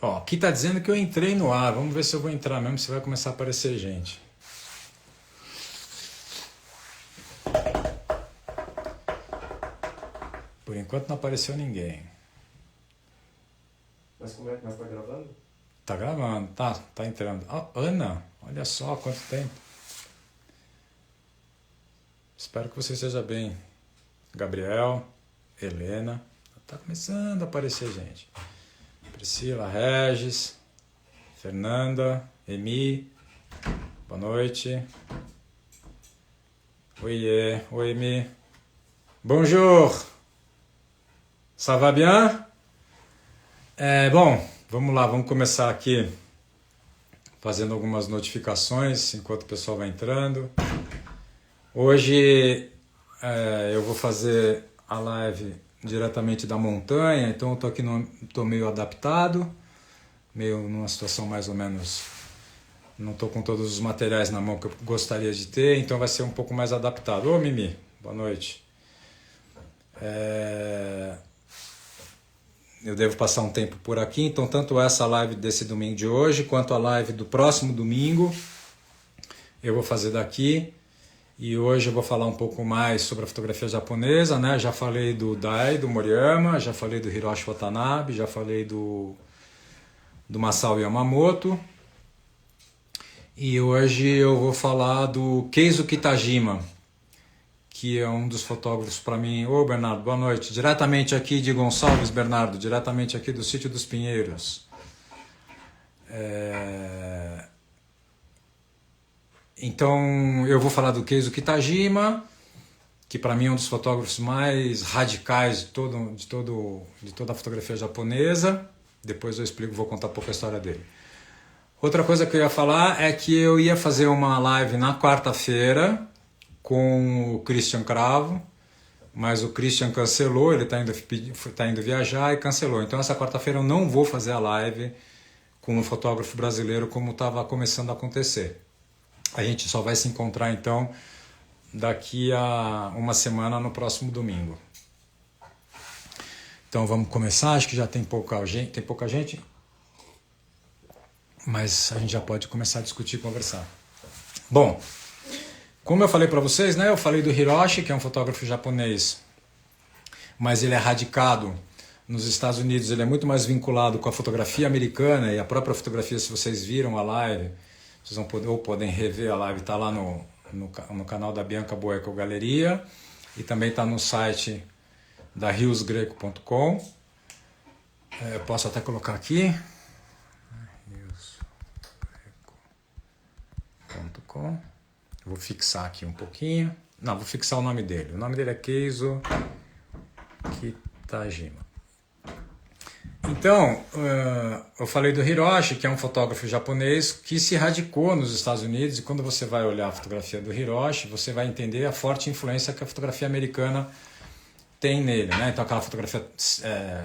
Ó, aqui tá dizendo que eu entrei no ar. Vamos ver se eu vou entrar mesmo, se vai começar a aparecer gente. Por enquanto não apareceu ninguém. Mas como é que nós tá gravando? Tá gravando, tá entrando. Ah, Ana, olha só quanto tempo. Espero que você esteja bem. Gabriel, Helena. Tá começando a aparecer gente. Priscila, Regis, Fernanda, Emi. Boa noite. Oiê, oi Emi. Bonjour. Ça va bien? Bom, vamos lá, vamos começar aqui fazendo algumas notificações enquanto o pessoal vai entrando. Hoje eu vou fazer a live diretamente da montanha, então eu tô meio adaptado, meio numa situação mais ou menos, não estou com todos os materiais na mão que eu gostaria de ter, então vai ser um pouco mais adaptado. Ô Mimi, boa noite. Eu devo passar um tempo por aqui, então tanto essa live desse domingo de hoje, quanto a live do próximo domingo, eu vou fazer daqui. E hoje eu vou falar um pouco mais sobre a fotografia japonesa, né? Já falei do Dai, do Moriyama, já falei do Hiroshi Watanabe, já falei do Masao Yamamoto. E hoje eu vou falar do Keizo Kitajima, que é um dos fotógrafos para mim. Ô Bernardo, boa noite. Diretamente aqui de Gonçalves, Bernardo, diretamente aqui do Sítio dos Pinheiros. Então eu vou falar do Keizo Kitajima, que para mim é um dos fotógrafos mais radicais de toda a fotografia japonesa. Depois eu explico, vou contar um pouco a história dele. Outra coisa que eu ia falar é que eu ia fazer uma live na quarta-feira com o Christian Cravo, mas o Christian cancelou, ele tá indo viajar e cancelou. Então essa quarta-feira eu não vou fazer a live com um fotógrafo brasileiro como estava começando a acontecer. A gente só vai se encontrar então daqui a uma semana, no próximo domingo. Então vamos começar, acho que já tem pouca gente, mas a gente já pode começar a discutir e conversar. Bom, como eu falei para vocês, né, eu falei do Hiroshi, que é um fotógrafo japonês, mas ele é radicado nos Estados Unidos, ele é muito mais vinculado com a fotografia americana e a própria fotografia, se vocês viram a live, vocês podem rever a live, está lá no canal da Bianca Boeco Galeria e também está no site da riosgreco.com. Posso até colocar aqui, riosgreco.com. Vou fixar aqui um pouquinho. Não, vou fixar o nome dele. O nome dele é Keizo Kitajima. Então, eu falei do Hiroshi, que é um fotógrafo japonês que se radicou nos Estados Unidos, e quando você vai olhar a fotografia do Hiroshi, você vai entender a forte influência que a fotografia americana tem nele, né? Então aquela fotografia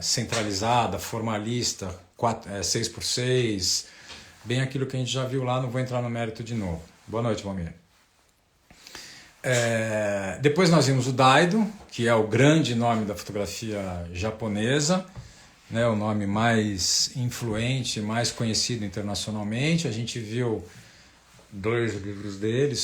centralizada, formalista, 6x6, bem aquilo que a gente já viu lá, não vou entrar no mérito de novo. Boa noite, Valmir. Depois nós vimos o Daido, que é o grande nome da fotografia japonesa, né, o nome mais influente, mais conhecido internacionalmente. A gente viu 2 livros dele,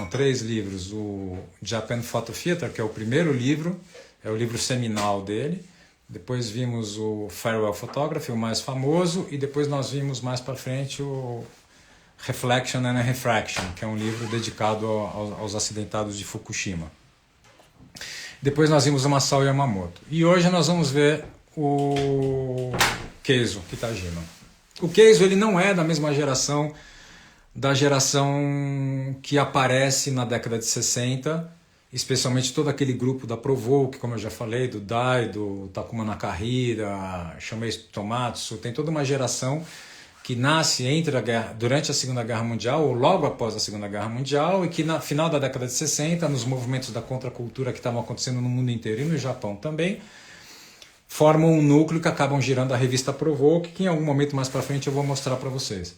três livros. O Japan Photo Theater, que é o primeiro livro, é o livro seminal dele. Depois vimos o Farewell Photography, o mais famoso, e depois nós vimos mais para frente o Reflection and Refraction, que é um livro dedicado aos acidentados de Fukushima. Depois nós vimos o Masao Yamamoto. E hoje nós vamos ver o Keizo Kitajima. O Keizo, ele não é da mesma geração da geração que aparece na década de 60, especialmente todo aquele grupo da Provoke, como eu já falei, do Dai, do Takuma Nakahira, Shomeis Tomatsu. Tem toda uma geração que nasce durante a Segunda Guerra Mundial ou logo após a Segunda Guerra Mundial, e que no final da década de 60, nos movimentos da contracultura que estavam acontecendo no mundo inteiro e no Japão também, formam um núcleo que acabam girando a revista Provoke, que em algum momento mais para frente eu vou mostrar para vocês.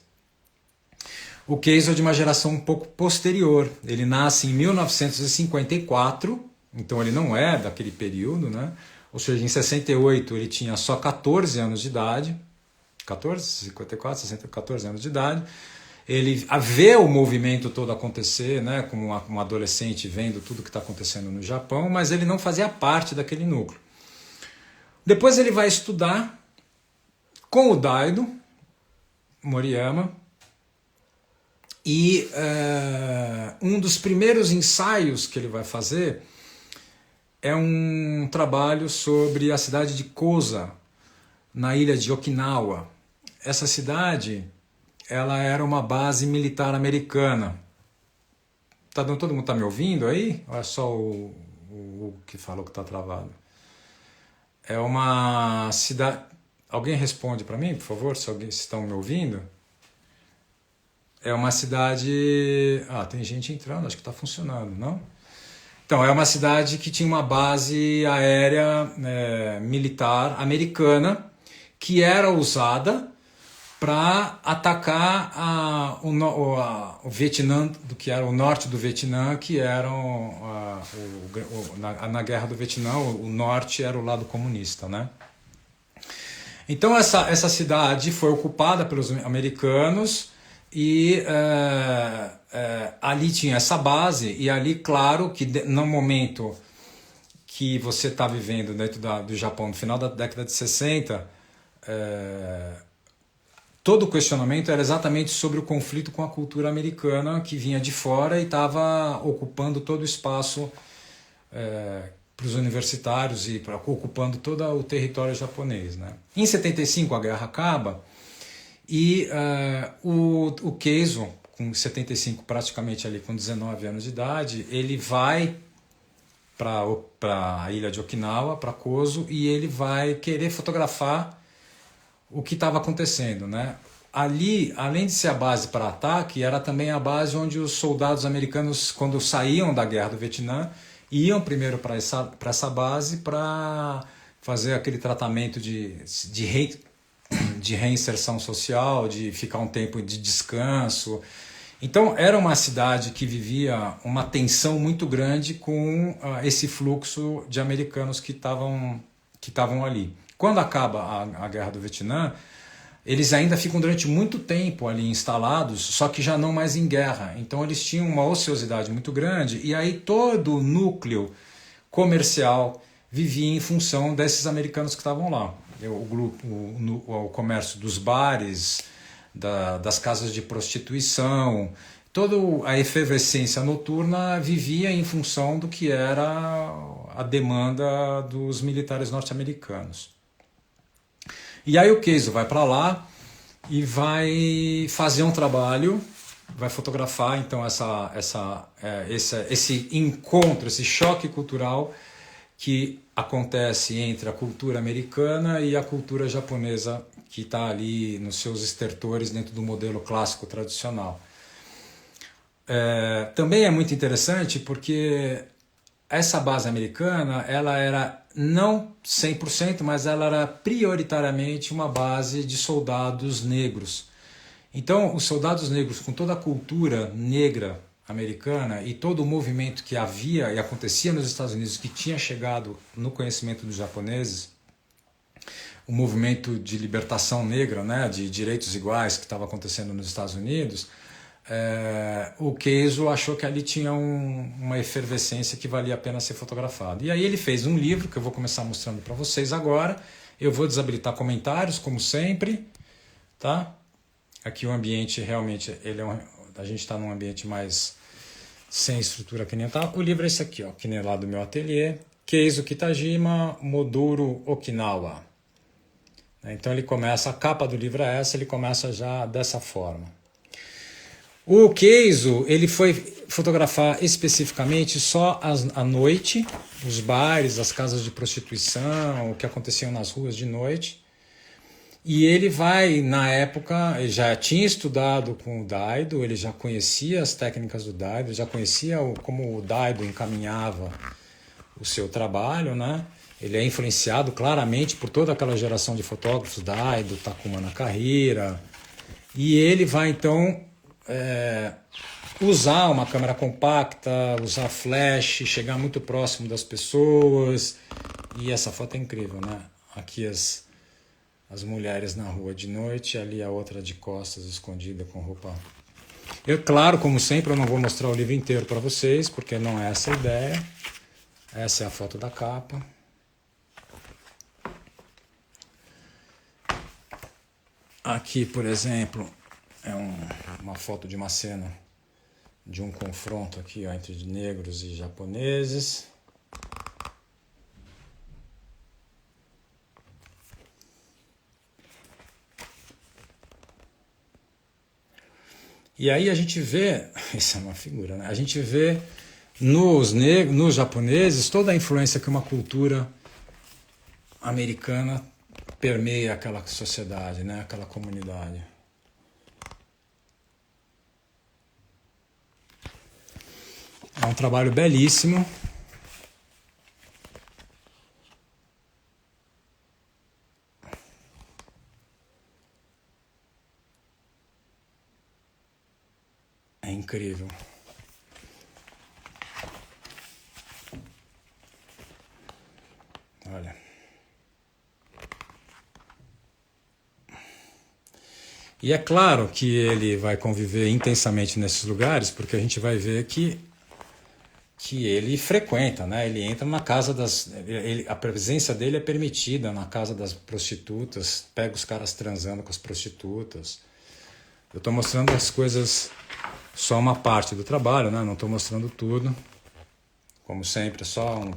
O Keizo é de uma geração um pouco posterior. Ele nasce em 1954, então ele não é daquele período, né? Ou seja, em 68 ele tinha só 14 anos de idade. 14, 54, 60, 14 anos de idade. Ele vê o movimento todo acontecer, né, como um adolescente vendo tudo que está acontecendo no Japão, mas ele não fazia parte daquele núcleo. Depois ele vai estudar com o Daido Moriyama, e um dos primeiros ensaios que ele vai fazer é um trabalho sobre a cidade de Kosa, na ilha de Okinawa. Essa cidade, ela era uma base militar americana. Todo mundo está me ouvindo aí? Ou é só o que falou que está travado? É uma cidade... Alguém responde para mim, por favor, se estão me ouvindo? É uma cidade... Ah, tem gente entrando, acho que está funcionando, não? Então, é uma cidade que tinha uma base aérea militar americana que era usada para atacar o Vietnã, do que era o norte do Vietnã, que era na Guerra do Vietnã, o norte era o lado comunista, né? Então essa cidade foi ocupada pelos americanos e ali tinha essa base, e ali, claro, que no momento que você está vivendo dentro do Japão, no final da década de 60, todo o questionamento era exatamente sobre o conflito com a cultura americana que vinha de fora e estava ocupando todo o espaço para os universitários e ocupando todo o território japonês, né? Em 75 a guerra acaba e o Keizo, com 75 praticamente ali com 19 anos de idade, ele vai para a ilha de Okinawa, para Kozo, e ele vai querer fotografar o que estava acontecendo, né? Ali, além de ser a base para ataque, era também a base onde os soldados americanos, quando saíam da guerra do Vietnã, iam primeiro para essa base para fazer aquele tratamento de reinserção social, de ficar um tempo de descanso. Então era uma cidade que vivia uma tensão muito grande com esse fluxo de americanos que estavam ali. Quando acaba a Guerra do Vietnã, eles ainda ficam durante muito tempo ali instalados, só que já não mais em guerra. Então eles tinham uma ociosidade muito grande, e aí todo o núcleo comercial vivia em função desses americanos que estavam lá. O comércio dos bares, das casas de prostituição, toda a efervescência noturna vivia em função do que era a demanda dos militares norte-americanos. E aí o Keizo vai para lá e vai fazer um trabalho, vai fotografar então esse encontro, esse choque cultural que acontece entre a cultura americana e a cultura japonesa, que está ali nos seus estertores dentro do modelo clássico tradicional. Também é muito interessante porque essa base americana, ela era não 100%, mas ela era prioritariamente uma base de soldados negros. Então, os soldados negros, com toda a cultura negra americana e todo o movimento que havia e acontecia nos Estados Unidos, que tinha chegado no conhecimento dos japoneses, o movimento de libertação negra, né, de direitos iguais que estava acontecendo nos Estados Unidos, o Keizo achou que ali tinha uma efervescência que valia a pena ser fotografado. E aí ele fez um livro que eu vou começar mostrando para vocês agora. Eu vou desabilitar comentários, como sempre, tá? Aqui o ambiente realmente, a gente está num ambiente mais sem estrutura que nem tá. O livro é esse aqui, ó, que nem lá do meu ateliê, Keizo Kitajima, Moduro Okinawa. Então ele começa, a capa do livro é essa, ele começa já dessa forma. O Keizo, ele foi fotografar especificamente só à noite, os bares, as casas de prostituição, o que aconteciam nas ruas de noite. E ele vai, na época, ele já tinha estudado com o Daido, ele já conhecia as técnicas do Daido, já conhecia como o Daido encaminhava o seu trabalho, né? Ele é influenciado claramente por toda aquela geração de fotógrafos, Daido, Takuma Nakahira, e ele vai então usar uma câmera compacta, usar flash, chegar muito próximo das pessoas. E essa foto é incrível, né? Aqui as mulheres na rua de noite, e ali a outra de costas, escondida com roupa. Eu, claro, como sempre, eu não vou mostrar o livro inteiro para vocês, porque não é essa a ideia. Essa é a foto da capa. Aqui, por exemplo, é uma foto de uma cena de um confronto aqui, ó, entre negros e japoneses. E aí a gente vê, isso é uma figura, né? A gente vê nos japoneses toda a influência que uma cultura americana permeia aquela sociedade, né? Aquela comunidade. É um trabalho belíssimo. É incrível. Olha. E é claro que ele vai conviver intensamente nesses lugares, porque a gente vai ver que ele frequenta, né? Ele entra na casa das... a presença dele é permitida na casa das prostitutas, pega os caras transando com as prostitutas. Eu estou mostrando as coisas, só uma parte do trabalho, né? Não estou mostrando tudo. Como sempre, só uma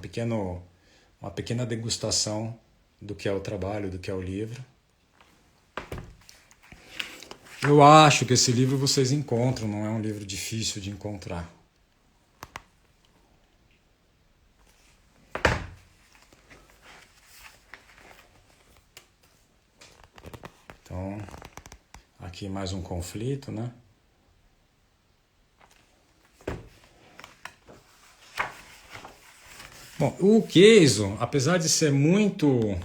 pequena degustação do que é o trabalho, do que é o livro. Eu acho que esse livro vocês encontram, não é um livro difícil de encontrar. Então, aqui mais um conflito, né? Bom, o Keizo, apesar de ser muito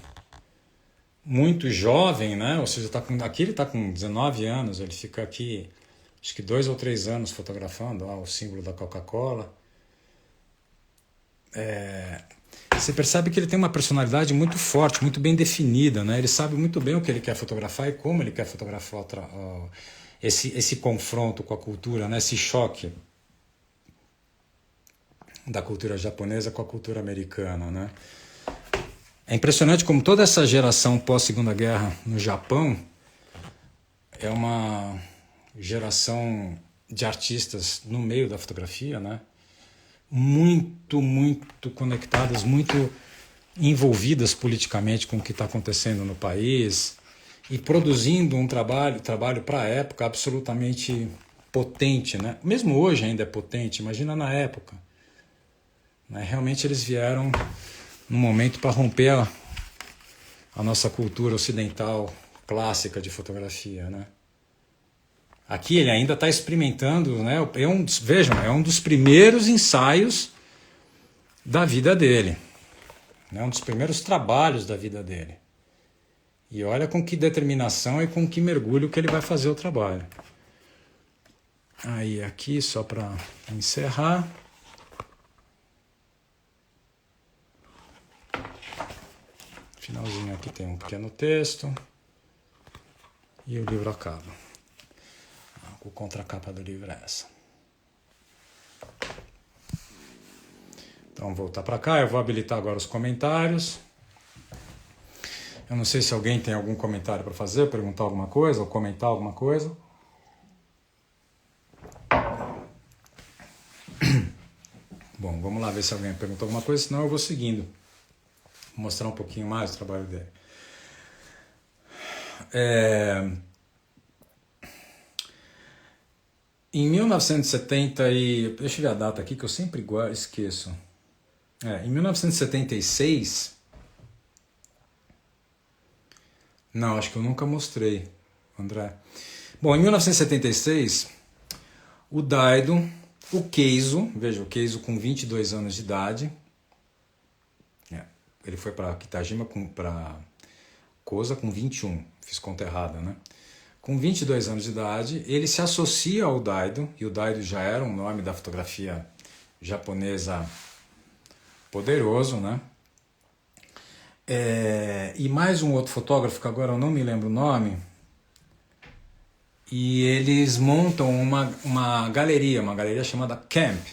jovem, né? Ou seja, aqui ele está com 19 anos, ele fica aqui, acho que 2 ou 3 anos fotografando, ó, o símbolo da Coca-Cola. Você percebe que ele tem uma personalidade muito forte, muito bem definida, né? Ele sabe muito bem o que ele quer fotografar e como ele quer fotografar esse confronto com a cultura, né? Esse choque da cultura japonesa com a cultura americana, né? É impressionante como toda essa geração pós-Segunda Guerra no Japão é uma geração de artistas no meio da fotografia, né? Muito conectadas, muito envolvidas politicamente com o que está acontecendo no país e produzindo um trabalho para a época absolutamente potente, né? Mesmo hoje ainda é potente, imagina na época. Né? Realmente eles vieram num momento para romper a nossa cultura ocidental clássica de fotografia, né? Aqui ele ainda está experimentando, né? Vejam, é um dos primeiros ensaios da vida dele, né? Um dos primeiros trabalhos da vida dele. E olha com que determinação e com que mergulho que ele vai fazer o trabalho. Aí aqui, só para encerrar. Finalzinho aqui tem um pequeno texto. E o livro acaba. A contracapa do livro é essa. Então, voltar para cá. Eu vou habilitar agora os comentários. Eu não sei se alguém tem algum comentário para fazer, perguntar alguma coisa ou comentar alguma coisa. Bom, vamos lá ver se alguém perguntou alguma coisa, senão eu vou seguindo. Vou mostrar um pouquinho mais o trabalho dele. Em 1970 deixa eu ver a data aqui que eu sempre esqueço. Em 1976... Não, acho que eu nunca mostrei, André. Bom, em 1976, o Daido, o Keizo, veja, o Keizo com 22 anos de idade, ele foi para Kitajima, para Koza com 21, fiz conta errada, né? Com 22 anos de idade, ele se associa ao Daido, e o Daido já era um nome da fotografia japonesa poderoso, né? E mais um outro fotógrafo, que agora eu não me lembro o nome, e eles montam uma galeria chamada Camp.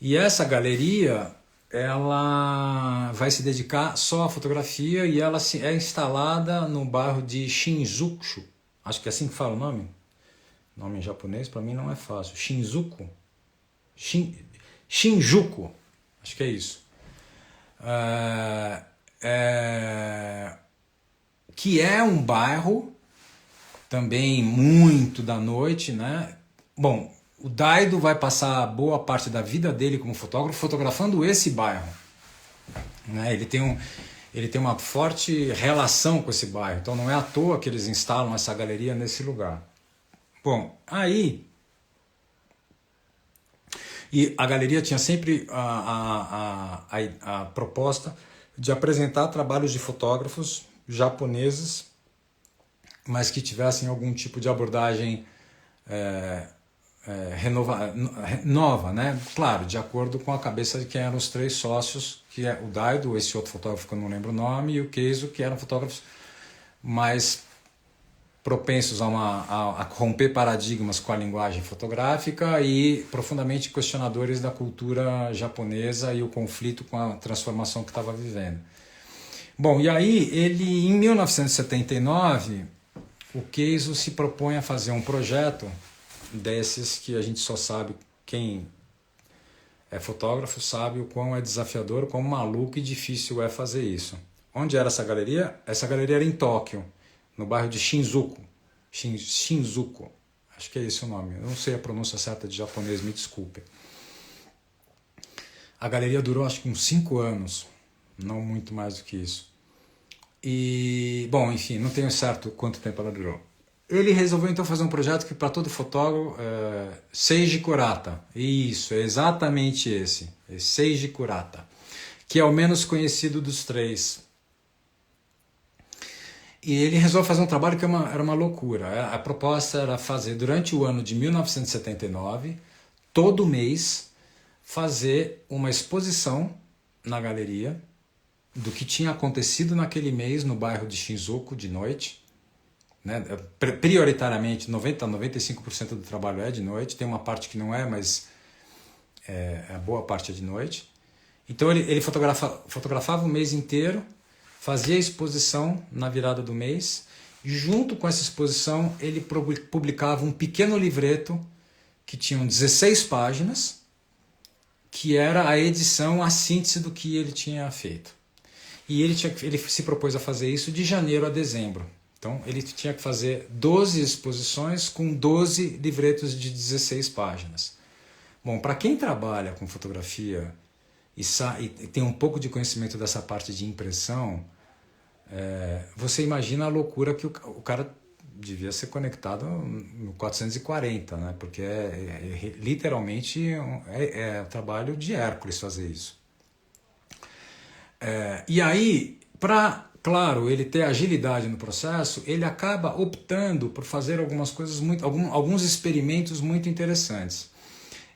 E essa galeria, ela vai se dedicar só à fotografia e ela é instalada no bairro de Shinjuku. Acho que é assim que fala o nome. Nome em japonês para mim não é fácil. Shinjuku. Acho que é isso. Que é um bairro também muito da noite, né? Bom, o Daido vai passar boa parte da vida dele como fotógrafo fotografando esse bairro, né? Ele tem uma forte relação com esse bairro, então não é à toa que eles instalam essa galeria nesse lugar. Bom, aí... E a galeria tinha sempre a proposta de apresentar trabalhos de fotógrafos japoneses, mas que tivessem algum tipo de abordagem nova, né? Claro, de acordo com a cabeça de quem eram os três sócios, que é o Daido, esse outro fotógrafo que eu não lembro o nome, e o Keizo, que eram fotógrafos mais propensos a romper paradigmas com a linguagem fotográfica e profundamente questionadores da cultura japonesa e o conflito com a transformação que estava vivendo. Bom, e aí ele, em 1979, o Keizo se propõe a fazer um projeto desses que a gente só sabe, quem é fotógrafo sabe o quão é desafiador, quão maluco e difícil é fazer isso. Onde era essa galeria? Essa galeria era em Tóquio, no bairro de Shinjuku. Shinjuku, acho que é esse o nome. Eu não sei a pronúncia certa de japonês, me desculpe. A galeria durou acho que uns 5 anos, não muito mais do que isso. E, bom, enfim, não tenho certo quanto tempo ela durou. Ele resolveu então fazer um projeto que para todo fotógrafo, Seiji Kurata. Isso, é exatamente esse. É Seiji Kurata, que é o menos conhecido dos três. E ele resolveu fazer um trabalho que era uma loucura. A proposta era fazer, durante o ano de 1979, todo mês, fazer uma exposição na galeria do que tinha acontecido naquele mês no bairro de Shinjuku de noite. Né? Prioritariamente, 90-95% do trabalho é de noite. Tem uma parte que não é, mas a boa parte é de noite. Então ele fotografava o mês inteiro, fazia exposição na virada do mês, e junto com essa exposição ele publicava um pequeno livreto que tinha 16 páginas, que era a edição, a síntese do que ele tinha feito. E ele se propôs a fazer isso de janeiro a dezembro. Então ele tinha que fazer 12 exposições com 12 livretos de 16 páginas. Bom, para quem trabalha com fotografia e tem um pouco de conhecimento dessa parte de impressão, você imagina a loucura que o cara devia ser conectado no 440, né? Porque literalmente trabalho de Hércules fazer isso. E aí, para, claro, ele ter agilidade no processo, ele acaba optando por fazer algumas coisas, alguns experimentos muito interessantes.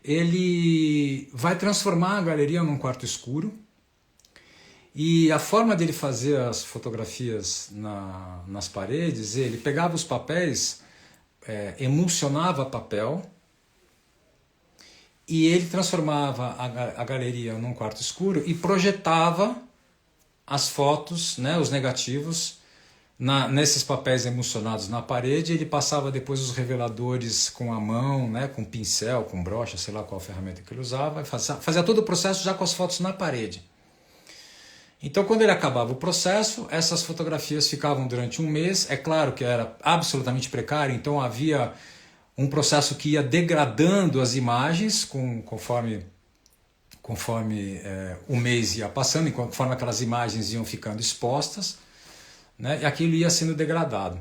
Ele vai transformar a galeria num quarto escuro, e a forma dele fazer as fotografias nas paredes, ele pegava os papéis, emulsionava papel, e ele transformava a galeria num quarto escuro e projetava as fotos, né, os negativos, nesses papéis emulsionados na parede. Ele passava depois os reveladores com a mão, né, com pincel, com brocha, sei lá qual ferramenta que ele usava, fazia todo o processo já com as fotos na parede. Então, quando ele acabava o processo, essas fotografias ficavam durante um mês. É claro que era absolutamente precário, então havia um processo que ia degradando as imagens conforme o mês ia passando, e conforme aquelas imagens iam ficando expostas, né, e aquilo ia sendo degradado.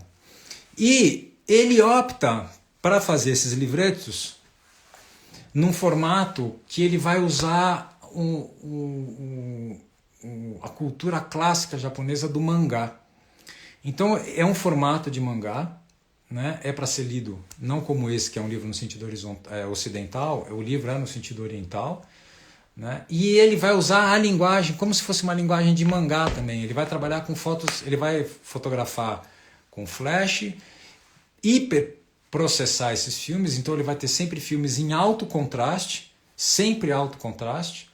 E ele opta para fazer esses livretos num formato que ele vai usar a cultura clássica japonesa do mangá. Então é um formato de mangá, né? É para ser lido não como esse, que é um livro no sentido ocidental, o livro é no sentido oriental, né? E ele vai usar a linguagem como se fosse uma linguagem de mangá também. Ele vai trabalhar com fotos, ele vai fotografar com flash, hiper processar esses filmes, então ele vai ter sempre filmes em alto contraste, sempre alto contraste.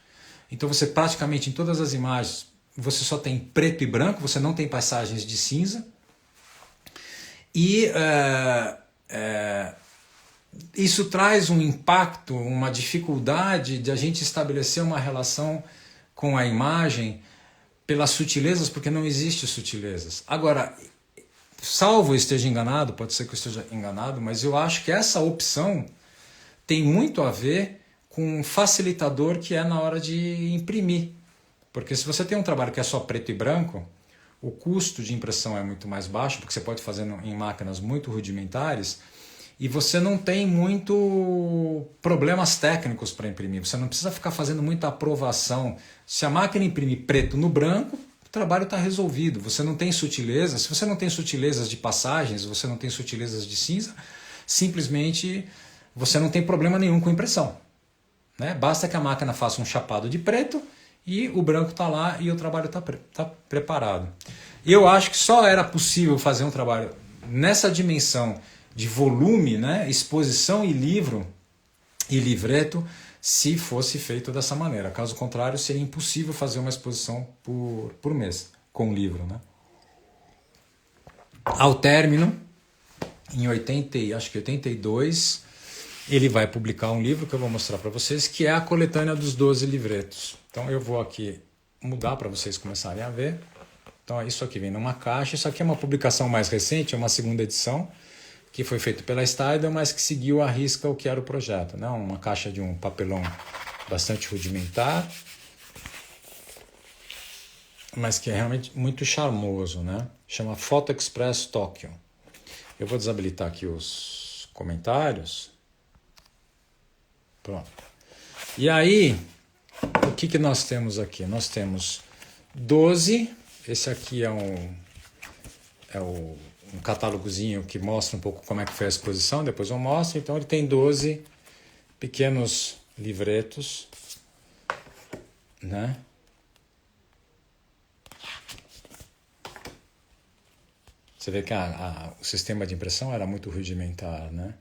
Então você praticamente em todas as imagens você só tem preto e branco, você não tem passagens de cinza. E isso traz um impacto, uma dificuldade de a gente estabelecer uma relação com a imagem pelas sutilezas, porque não existe sutilezas. Agora, salvo eu esteja enganado, pode ser que eu esteja enganado, mas eu acho que essa opção tem muito a ver com um facilitador que é na hora de imprimir. Porque se você tem um trabalho que é só preto e branco, o custo de impressão é muito mais baixo, porque você pode fazer em máquinas muito rudimentares, e você não tem muito problemas técnicos para imprimir. Você não precisa ficar fazendo muita aprovação. Se a máquina imprimir preto no branco, o trabalho está resolvido. Você não tem sutilezas. Se você não tem sutilezas de passagens, você não tem sutilezas de cinza, simplesmente você não tem problema nenhum com impressão, né? Basta que a máquina faça um chapado de preto e o branco está lá e o trabalho está preparado. E eu acho que só era possível fazer um trabalho nessa dimensão de volume, né, exposição e livro e livreto, se fosse feito dessa maneira. Caso contrário, seria impossível fazer uma exposição por mês com livro, né? Ao término, em 82, ele vai publicar um livro que eu vou mostrar para vocês, que é a coletânea dos 12 livretos. Então eu vou aqui mudar para vocês começarem a ver. Então isso aqui vem numa caixa. Isso aqui é uma publicação mais recente, é uma segunda edição, que foi feito pela Staedel, mas que seguiu à risca o que era o projeto, né? Uma caixa de um papelão bastante rudimentar, mas que é realmente muito charmoso, né? Chama Photo Express Tokyo. Eu vou desabilitar aqui os comentários. Pronto. E aí, o que nós temos aqui? Nós temos 12, esse aqui é um catálogozinho que mostra um pouco como é que foi a exposição, depois eu mostro. Então ele tem 12 pequenos livretos, né? Você vê que o sistema de impressão era muito rudimentar, né?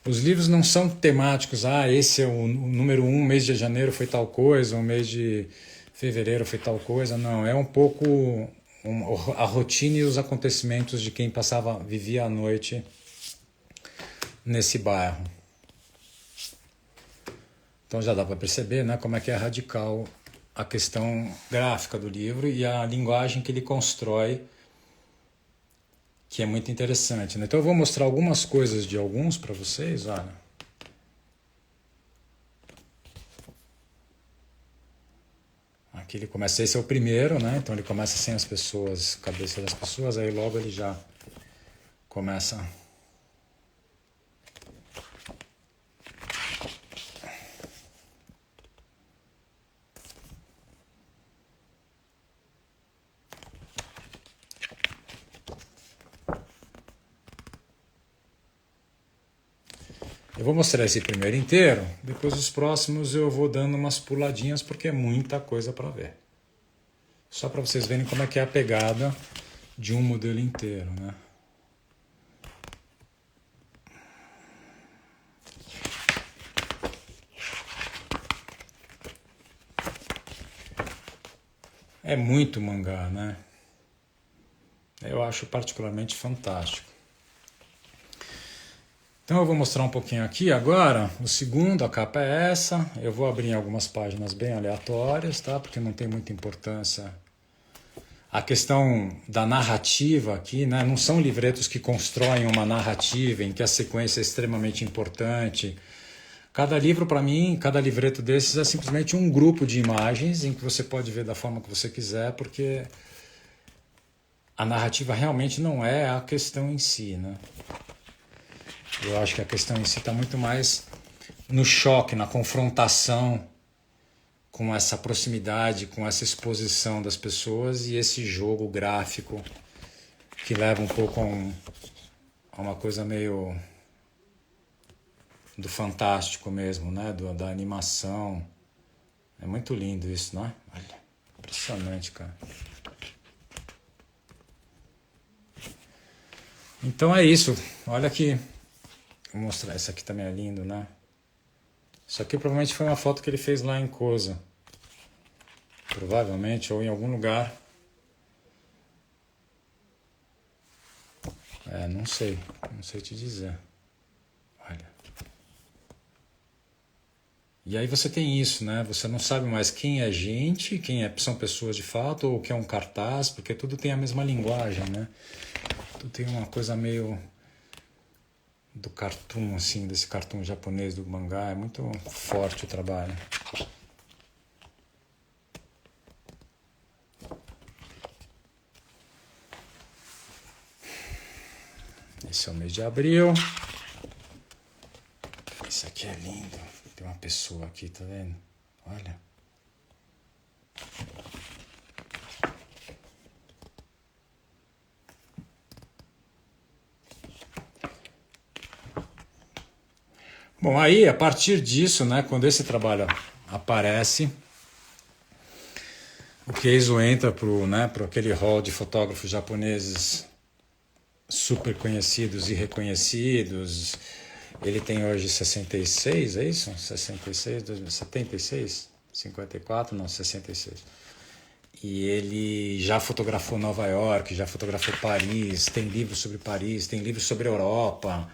Os livros não são temáticos, esse é o número 1, mês de janeiro foi tal coisa, o mês de fevereiro foi tal coisa. Não, é um pouco a rotina e os acontecimentos de quem vivia a noite nesse bairro. Então já dá para perceber, né, como é que é radical a questão gráfica do livro e a linguagem que ele constrói, que é muito interessante, né? Então eu vou mostrar algumas coisas de alguns para vocês, olha. Aqui ele começa, esse é o primeiro, né? Então ele começa sem as pessoas, cabeça das pessoas, aí logo ele já começa. Eu vou mostrar esse primeiro inteiro, depois os próximos eu vou dando umas puladinhas porque é muita coisa para ver. Só para vocês verem como é que é a pegada de um modelo inteiro, né? É muito mangá, né? Eu acho particularmente fantástico. Então eu vou mostrar um pouquinho aqui agora, o segundo, a capa é essa, eu vou abrir em algumas páginas bem aleatórias, tá? Porque não tem muita importância. A questão da narrativa aqui, né? Não são livretos que constroem uma narrativa em que a sequência é extremamente importante. Cada livro, para mim, cada livreto desses é simplesmente um grupo de imagens em que você pode ver da forma que você quiser, porque a narrativa realmente não é a questão em si, né? Eu acho que a questão em si está muito mais no choque, na confrontação com essa proximidade, com essa exposição das pessoas e esse jogo gráfico que leva um pouco uma coisa meio do fantástico mesmo, né? Da animação. É muito lindo isso, não é? Olha, impressionante, cara. Então é isso. Olha aqui. Vou mostrar. Essa aqui também é lindo, né? Isso aqui provavelmente foi uma foto que ele fez lá em Koza. Provavelmente, ou em algum lugar. Não sei. Não sei te dizer. Olha. E aí você tem isso, né? Você não sabe mais quem é gente, são pessoas de fato, ou que é um cartaz, porque tudo tem a mesma linguagem, né? Tudo tem uma coisa meio do cartoon, assim, desse cartoon japonês, do mangá. É muito forte o trabalho. Esse é o mês de abril. Esse aqui é lindo. Tem uma pessoa aqui, tá vendo? Olha. Bom, aí a partir disso, né, quando esse trabalho aparece, o Keizo entra pro aquele hall de fotógrafos japoneses super conhecidos e reconhecidos. Ele tem hoje 66, é isso? 66, 76, 54, não, 66. E ele já fotografou Nova York, já fotografou Paris, tem livros sobre Paris, tem livros sobre Europa,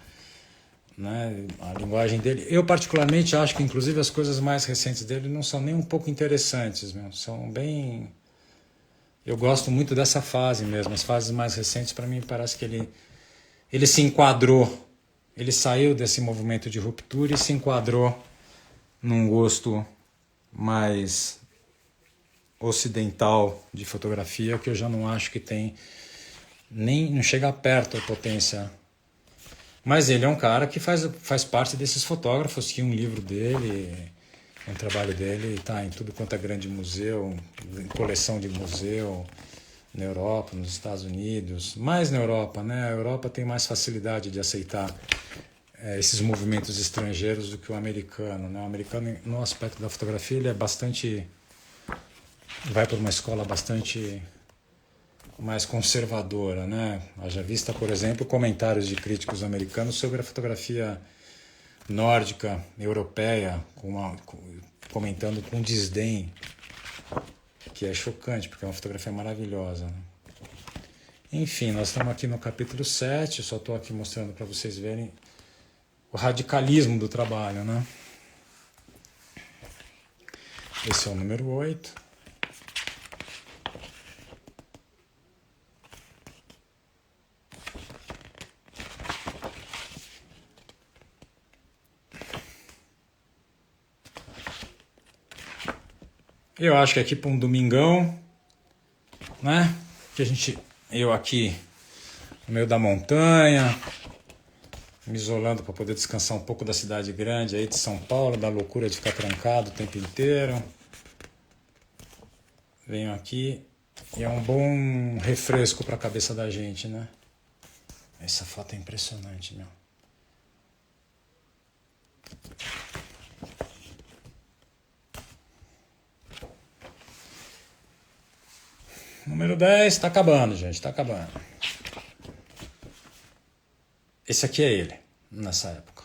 né? A linguagem dele. Eu particularmente acho que inclusive as coisas mais recentes dele não são nem um pouco interessantes, mesmo. São bem. Eu gosto muito dessa fase mesmo. As fases mais recentes, para mim, parece que ele se enquadrou. Ele saiu desse movimento de ruptura e se enquadrou num gosto mais ocidental de fotografia, que eu já não acho que tem nem não chega perto da potência. Mas ele é um cara que faz parte desses fotógrafos, que um livro dele, um trabalho dele está em tudo quanto é grande museu, em coleção de museu, na Europa, nos Estados Unidos, mais na Europa, né? A Europa tem mais facilidade de aceitar esses movimentos estrangeiros do que o americano, né? O americano, no aspecto da fotografia, ele é bastante... vai para uma escola bastante mais conservadora, né? Haja vista, por exemplo, comentários de críticos americanos sobre a fotografia nórdica, europeia, comentando com desdém, que é chocante, porque é uma fotografia maravilhosa, né? Enfim, nós estamos aqui no capítulo 7, eu só estou aqui mostrando para vocês verem o radicalismo do trabalho, né? Esse é o número 8. Eu acho que aqui para um domingão, né? Eu aqui no meio da montanha, me isolando para poder descansar um pouco da cidade grande aí de São Paulo, da loucura de ficar trancado o tempo inteiro. Venho aqui e é um bom refresco para a cabeça da gente, né? Essa foto é impressionante, meu. Número 10, tá acabando, gente, tá acabando. Esse aqui é ele, nessa época.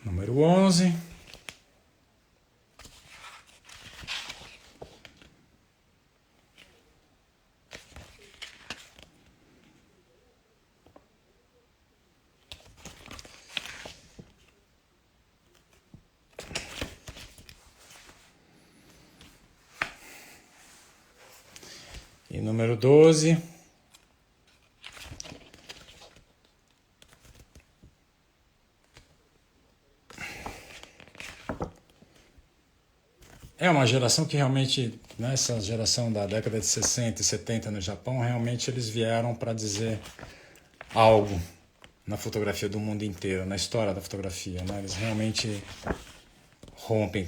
Número 11. E número 12. É uma geração que realmente, nessa geração da década de 60 e 70 no Japão, realmente eles vieram para dizer algo na fotografia do mundo inteiro, na história da fotografia, né? Eles realmente rompem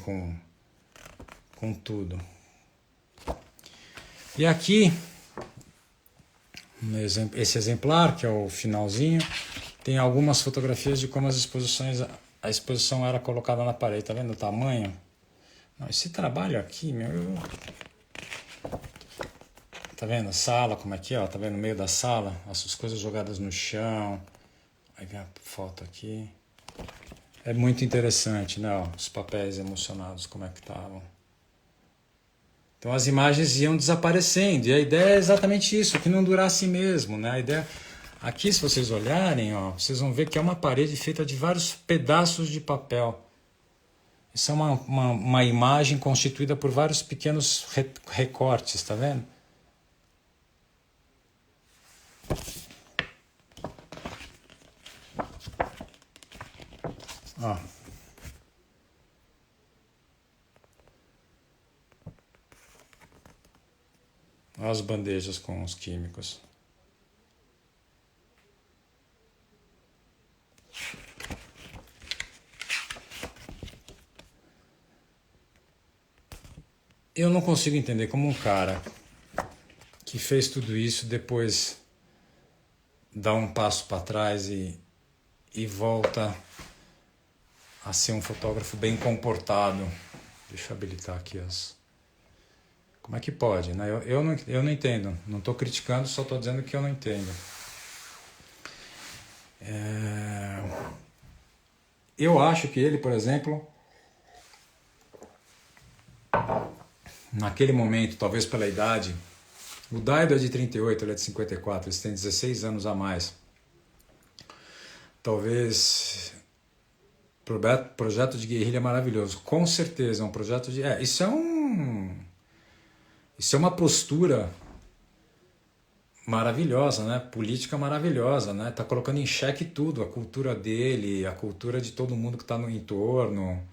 com tudo. E aqui, esse exemplar, que é o finalzinho, tem algumas fotografias de como as exposições, a exposição era colocada na parede. Tá vendo o tamanho? Não, esse trabalho aqui, meu... Tá vendo a sala, como é que é? Ó, tá vendo no meio da sala? As coisas jogadas no chão. Aí vem a foto aqui. É muito interessante, né? Ó, os papéis emocionados, como é que estavam. Então as imagens iam desaparecendo. E a ideia é exatamente isso, que não durasse mesmo, né? A ideia... Aqui, se vocês olharem, ó, vocês vão ver que é uma parede feita de vários pedaços de papel. Isso é uma imagem constituída por vários pequenos recortes, tá vendo? Ó. Olha as bandejas com os químicos. Eu não consigo entender como um cara que fez tudo isso depois dá um passo para trás e volta a ser um fotógrafo bem comportado. Deixa eu habilitar aqui as... Como é que pode, né? Eu não entendo. Não estou criticando, só estou dizendo que eu não entendo. Eu acho que ele, por exemplo, naquele momento, talvez pela idade, o Daido é de 38, ele é de 54, eles têm 16 anos a mais. Talvez... Projeto de guerrilha maravilhoso. Com certeza, é um projeto de... Isso é uma postura maravilhosa, né? Política maravilhosa, né? Tá colocando em xeque tudo, a cultura dele, a cultura de todo mundo que está no entorno.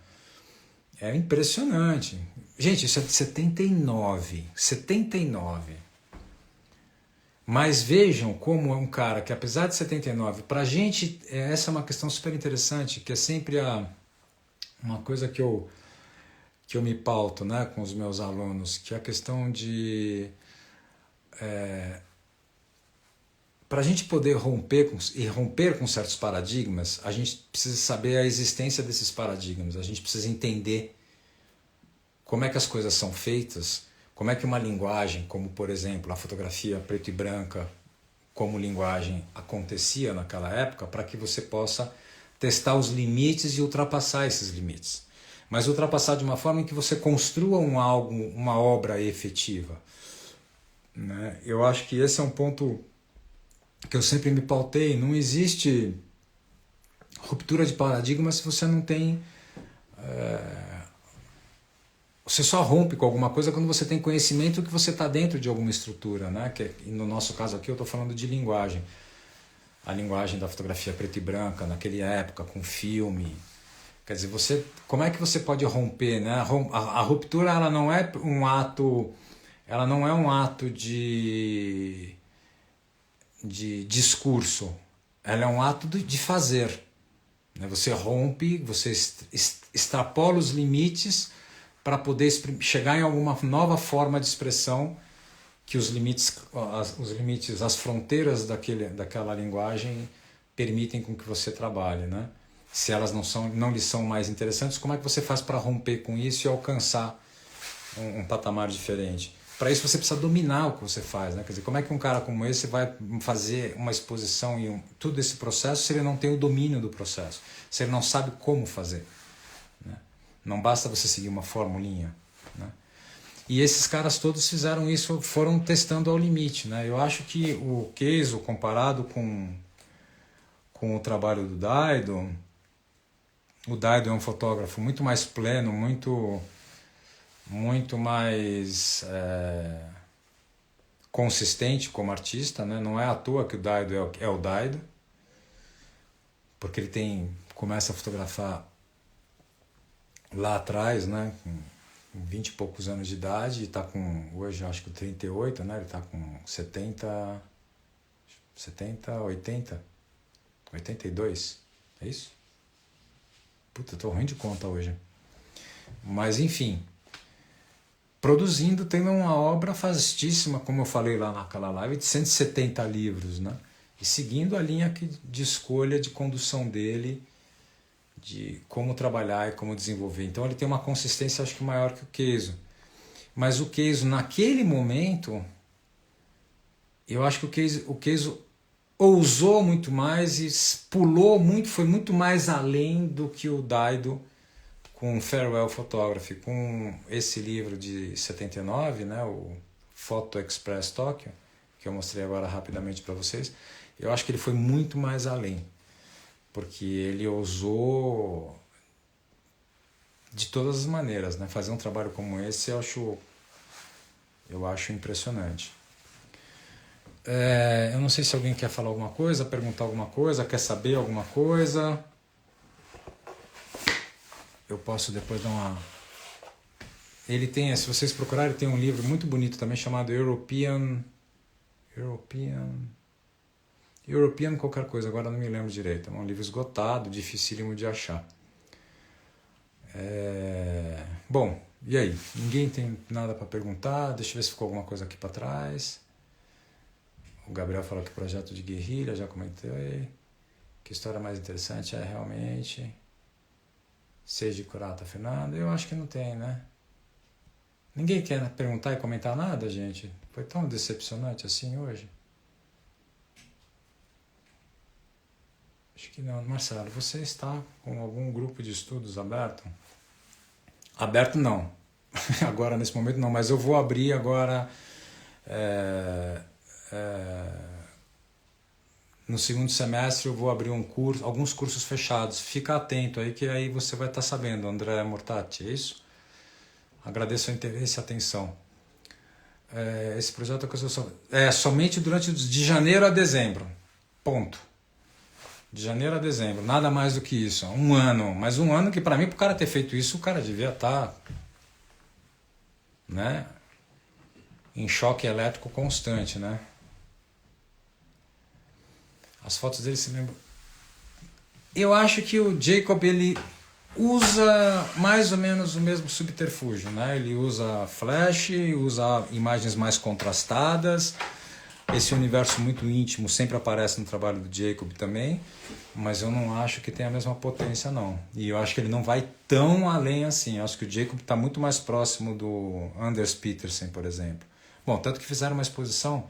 É impressionante. Gente, isso é de 79. 79. Mas vejam como é um cara que, apesar de 79, pra gente, essa é uma questão super interessante, que é sempre uma coisa que eu me pauto, né, com os meus alunos, que é a questão de... para a gente poder romper com certos paradigmas, a gente precisa saber a existência desses paradigmas, a gente precisa entender como é que as coisas são feitas, como é que uma linguagem, como por exemplo a fotografia preto e branca, como linguagem acontecia naquela época, para que você possa testar os limites e ultrapassar esses limites. Mas ultrapassar de uma forma em que você construa uma obra efetiva, né? Eu acho que esse é um ponto que eu sempre me pautei. Não existe ruptura de paradigma se você não tem... Você só rompe com alguma coisa quando você tem conhecimento que você está dentro de alguma estrutura, né? E no nosso caso aqui eu estou falando de linguagem. A linguagem da fotografia preta e branca, naquela época, com filme. Quer dizer, como é que você pode romper, né? A ruptura, ela não é um ato de discurso, ela é um ato de fazer. Você rompe, você extrapola os limites para poder chegar em alguma nova forma de expressão que os limites, as fronteiras daquela linguagem permitem com que você trabalhe, né? Se elas não lhe são mais interessantes, como é que você faz para romper com isso e alcançar um patamar diferente? Para isso você precisa dominar o que você faz, né? Quer dizer, como é que um cara como esse vai fazer uma exposição e tudo esse processo se ele não tem o domínio do processo, se ele não sabe como fazer, né? Não basta você seguir uma formulinha, né? E esses caras todos fizeram isso, foram testando ao limite, né? Eu acho que o Keizo, comparado com o trabalho do Daido, o Daido é um fotógrafo muito mais pleno, muito mais consistente como artista, né? Não é à toa que o Daido é o Daido, porque ele começa a fotografar lá atrás, né? 20 e poucos anos de idade, e está com, hoje acho que 38, né? Ele está com 70, 80, 82, é isso? Puta, eu tô ruim de conta hoje. Mas enfim, produzindo, tendo uma obra vastíssima, como eu falei lá naquela live, de 170 livros, né? E seguindo a linha de escolha, de condução dele, de como trabalhar e como desenvolver. Então ele tem uma consistência, acho que maior que o Keizo. Mas o Keizo, naquele momento, eu acho que o Keizo ousou muito mais e pulou muito, foi muito mais além do que o Daido com Farewell Photography, com esse livro de 79, né, o Photo Express Tokyo, que eu mostrei agora rapidamente para vocês. Eu acho que ele foi muito mais além, porque ele ousou de todas as maneiras, né? Fazer um trabalho como esse eu acho impressionante. Eu não sei se alguém quer falar alguma coisa, perguntar alguma coisa, quer saber alguma coisa. Eu posso depois dar uma... Ele tem, se vocês procurarem, ele tem um livro muito bonito também chamado European qualquer coisa, agora não me lembro direito. É um livro esgotado, dificílimo de achar. Bom, e aí? Ninguém tem nada para perguntar? Deixa eu ver se ficou alguma coisa aqui para trás. O Gabriel falou que projeto de guerrilha, já comentei. Que história mais interessante é realmente... Seja de Kurata, Fernando. Eu acho que não tem, né? Ninguém quer perguntar e comentar nada, gente? Foi tão decepcionante assim hoje. Acho que não. Marcelo, você está com algum grupo de estudos aberto? Aberto não. Agora, nesse momento, não. Mas eu vou abrir agora... No segundo semestre eu vou abrir alguns cursos fechados. Fica atento aí, que aí você vai estar sabendo, André Mortati, é isso? Agradeço o interesse e a atenção. Esse projeto é somente de janeiro a dezembro. Ponto. De janeiro a dezembro. Nada mais do que isso. Um ano. Mas um ano que, para mim, para o cara ter feito isso, o cara devia estar, né, em choque elétrico constante, né? As fotos dele se lembram. Eu acho que o Jacob, ele usa mais ou menos o mesmo subterfúgio, né? Ele usa flash, usa imagens mais contrastadas. Esse universo muito íntimo sempre aparece no trabalho do Jacob também, mas eu não acho que tem a mesma potência, não. E eu acho que ele não vai tão além assim. Eu acho que o Jacob está muito mais próximo do Anders Petersen, por exemplo. Bom, tanto que fizeram uma exposição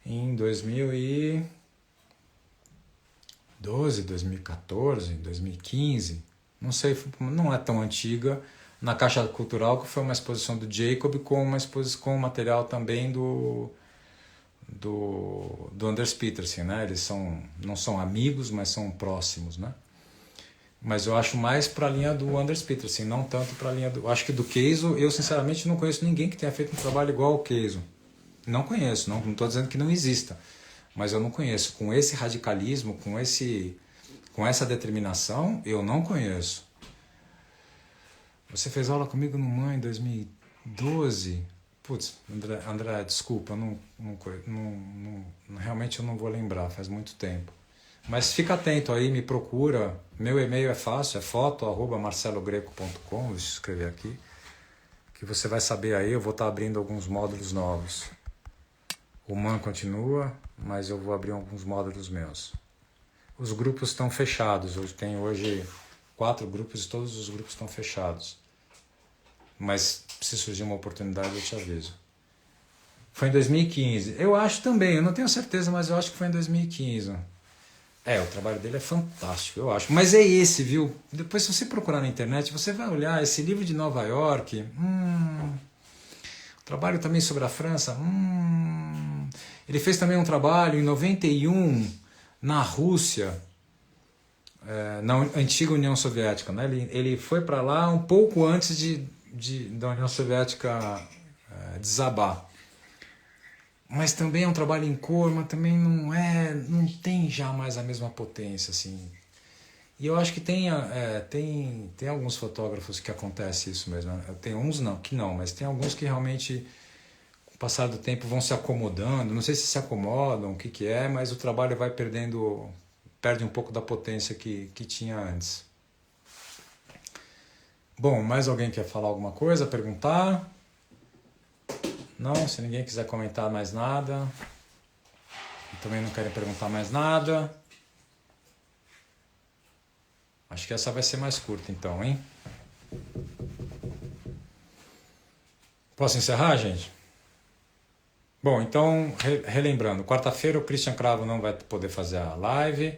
em 2012, 2014, 2015, não sei, não é tão antiga, na Caixa Cultural, que foi uma exposição do Jacob com uma exposição com material também do Anders Petersen, né? Eles não são amigos, mas são próximos, né? Mas eu acho mais para a linha do Anders Petersen, não tanto para a linha do... Acho que do Keizo, eu sinceramente não conheço ninguém que tenha feito um trabalho igual ao Keizo. Não conheço, não estou dizendo que não exista, mas eu não conheço. Com esse radicalismo, com essa determinação, eu não conheço. Você fez aula comigo no MAN em 2012? Putz, André, desculpa, realmente eu não vou lembrar, faz muito tempo. Mas fica atento aí, me procura. Meu e-mail é fácil, é foto@marcelogreco.com, deixa eu escrever aqui, que você vai saber aí, eu vou estar abrindo alguns módulos novos. O MAN continua, mas eu vou abrir alguns módulos meus. Os grupos estão fechados, eu tenho hoje 4 grupos e todos os grupos estão fechados. Mas se surgir uma oportunidade eu te aviso. Foi em 2015. Eu acho também, eu não tenho certeza, mas eu acho que foi em 2015. O trabalho dele é fantástico, eu acho. Mas é esse, viu? Depois, se você procurar na internet, você vai olhar esse livro de Nova York. Trabalho também sobre a França. Ele fez também um trabalho em 91 na Rússia, na antiga União Soviética, né? Ele foi para lá um pouco antes da União Soviética desabar. Mas também é um trabalho em cor, mas também não tem já mais a mesma potência, assim. E eu acho que tem alguns fotógrafos que acontece isso mesmo. Tem uns não, que não, mas tem alguns que realmente, com o passar do tempo, vão se acomodando. Não sei se acomodam, o que que é, mas o trabalho vai perde um pouco da potência que tinha antes. Bom, mais alguém quer falar alguma coisa, perguntar? Não, se ninguém quiser comentar mais nada, também não querem perguntar mais nada. Acho que essa vai ser mais curta então, hein? Posso encerrar, gente? Bom, então, relembrando, quarta-feira o Christian Cravo não vai poder fazer a live,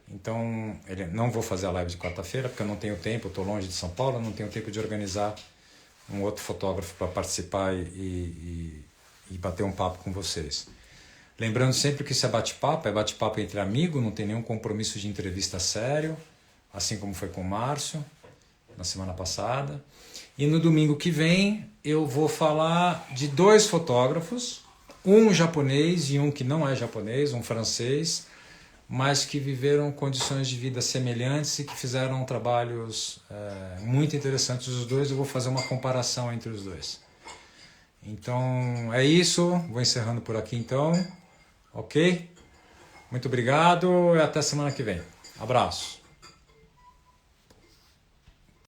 então não vou fazer a live de quarta-feira porque eu não tenho tempo, eu estou longe de São Paulo, não tenho tempo de organizar um outro fotógrafo para participar e bater um papo com vocês. Lembrando sempre que isso é bate-papo entre amigos, não tem nenhum compromisso de entrevista sério, assim como foi com o Márcio na semana passada. E no domingo que vem eu vou falar de 2 fotógrafos, um japonês e um que não é japonês, um francês, mas que viveram condições de vida semelhantes e que fizeram trabalhos muito interessantes os dois. Eu vou fazer uma comparação entre os dois. Então é isso, vou encerrando por aqui então, ok? Muito obrigado e até semana que vem. Abraço.